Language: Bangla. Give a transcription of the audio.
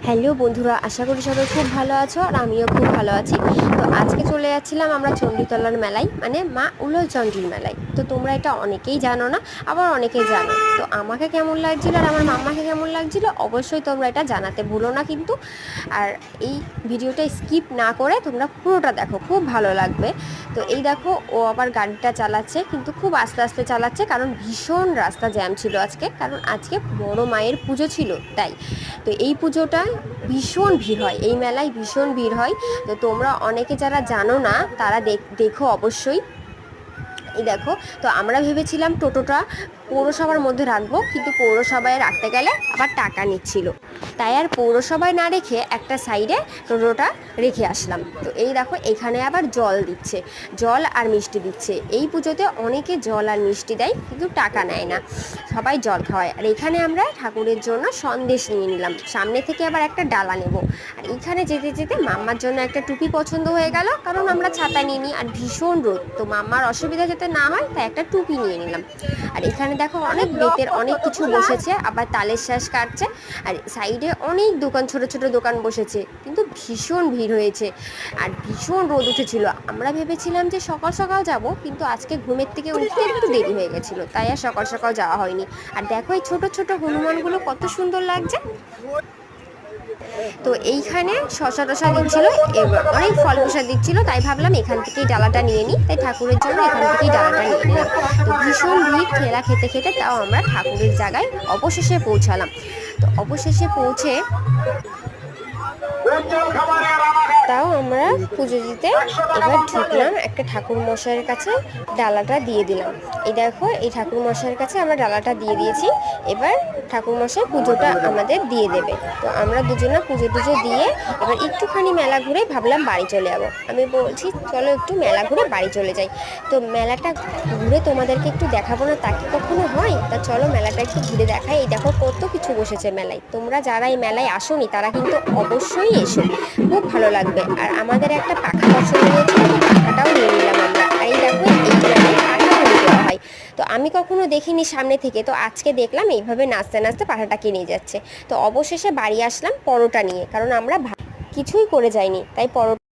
হ্যালো বন্ধুরা, আশা করি সবাই খুব ভালো আছো আর আমিও খুব ভালো আছি। তো আজকে চলে যাচ্ছিলাম আমরা চণ্ডীতলার মেলায়, মানে মা উলোল চণ্ডীর মেলায়। তো তোমরা এটা অনেকেই জানো না, আবার অনেকেই জানো। তো আমাকে কেমন লাগছিল আর আমার মাম্মাকে কেমন লাগছিল অবশ্যই তোমরা এটা জানাতে ভুলো না কিন্তু। আর এই ভিডিওটা স্কিপ না করে তোমরা পুরোটা দেখো, খুব ভালো লাগবে। তো এই দেখো, ও আবার গাড়িটা চালাচ্ছে, কিন্তু খুব আস্তে আস্তে চালাচ্ছে, কারণ ভীষণ রাস্তা জ্যাম ছিল আজকে, কারণ আজকে বড় মায়ের পুজো ছিল তাই। তো এই পুজোটায় ভীষণ ভিড় হয়, এই মেলায় ভীষণ ভিড় হয়। তো তোমরা অনেকে যারা জানো না তারা দেখো অবশ্যই। এই দেখো, তো আমরা ভেবেছিলাম টোটোটা পৌরসভার মধ্যে রাখবো, কিন্তু পৌরসভায় রাখতে গেলে আবার টাকা নিচ্ছিল, তাই আর পৌরসভায় না রেখে একটা সাইডে টোটোটা রেখে আসলাম। তো এই দেখো, এখানে আবার জল দিচ্ছে, জল আর মিষ্টি দিচ্ছে। এই পুজোতে অনেকে জল আর মিষ্টি দেয়, কিন্তু টাকা নেয় না, সবাই জল খাওয়ায়। আর এখানে আমরা ঠাকুরের জন্য সন্দেশ নিয়ে নিলাম, সামনে থেকে আবার একটা ডালা নেব। আর এখানে যেতে যেতে মাম্মার জন্য একটা টুপি পছন্দ হয়ে গেল, কারণ আমরা ছাতা নিইনি আর ভীষণ রোদ, তো মাম্মার অসুবিধা যাতে না হয় তাই একটা টুপি নিয়ে নিলাম। আর এখানে দেখো অনেক বেতের অনেক কিছু বসেছে, আবার তালের শ্বাস কাটছে। আর সাইডে অনেক দোকান, ছোট ছোট দোকান বসেছে, কিন্তু ভীষণ ভিড় হয়েছে আর ভীষণ রোদ উঠেছিল। আমরা ভেবেছিলাম যে সকাল সকাল যাব, কিন্তু আজকে ঘুমের থেকে উঠতে একটু দেরি হয়ে গেছিলো, তাই আর সকাল সকাল যাওয়া হয়নি। আর দেখো এই ছোট ছোট হনুমানগুলো কত সুন্দর লাগছে। তো এইখানে শশা টশা দিচ্ছিল, অনেক ফল প্রসাদ দিচ্ছিল, তাই ভাবলাম এখান থেকেই ডালাটা নিয়ে নিই, তাই ঠাকুরের জন্য এখান থেকেই ডালাটা নিয়ে নিলাম। তো ভীষণ ভিড়, ঠেলা খেতে খেতে তাও আমরা ঠাকুরের জায়গায় অবশেষে পৌঁছালাম। তো অবশেষে পৌঁছে তাও আমরা পুজো দিতে এবার ঢুকলাম, একটা ঠাকুর মশাইয়ের কাছে ডালাটা দিয়ে দিলাম। এই দেখো, এই ঠাকুর মশাইয়ের কাছে আমরা ডালাটা দিয়ে দিয়েছি। এবার ঠাকুর মশাই পুজোটা আমাদের দিয়ে দেবে। তো আমরা দুজনে পুজো টুজো দিয়ে এবার একটুখানি মেলা ঘুরে ভাবলাম বাড়ি চলে যাবো। আমি বলছি চলো একটু মেলা ঘুরে বাড়ি চলে যাই। তো মেলাটা ঘুরে তোমাদেরকে একটু দেখাবো না, তা কি কখনো হয়? তা চলো মেলাটা একটু ঘুরে দেখাই। এই দেখো কত কিছু বসেছে মেলায়, তোমরা যারা এই মেলায় আসোনি তারা কিন্তু অবশ্যই এসো, খুব ভালো লাগবে। আর আমাদের একটা পাখা পছন্দ হয়েছিল, তো পাখাটাও নিয়ে নিলাম আমরা। আর এই দেখো, এই মেলায় পাখা কিনে দেওয়া হয়, তো আমি কখনো দেখিনি সামনে থেকে, তো আজকে দেখলাম এইভাবে নাচতে নাচতে পাখাটাকে নিয়ে যাচ্ছে। তো অবশেষে বাড়ি আসলাম পরোটা নিয়ে, কারণ আমরা কিছুই করে যাইনি, তাই পরোটা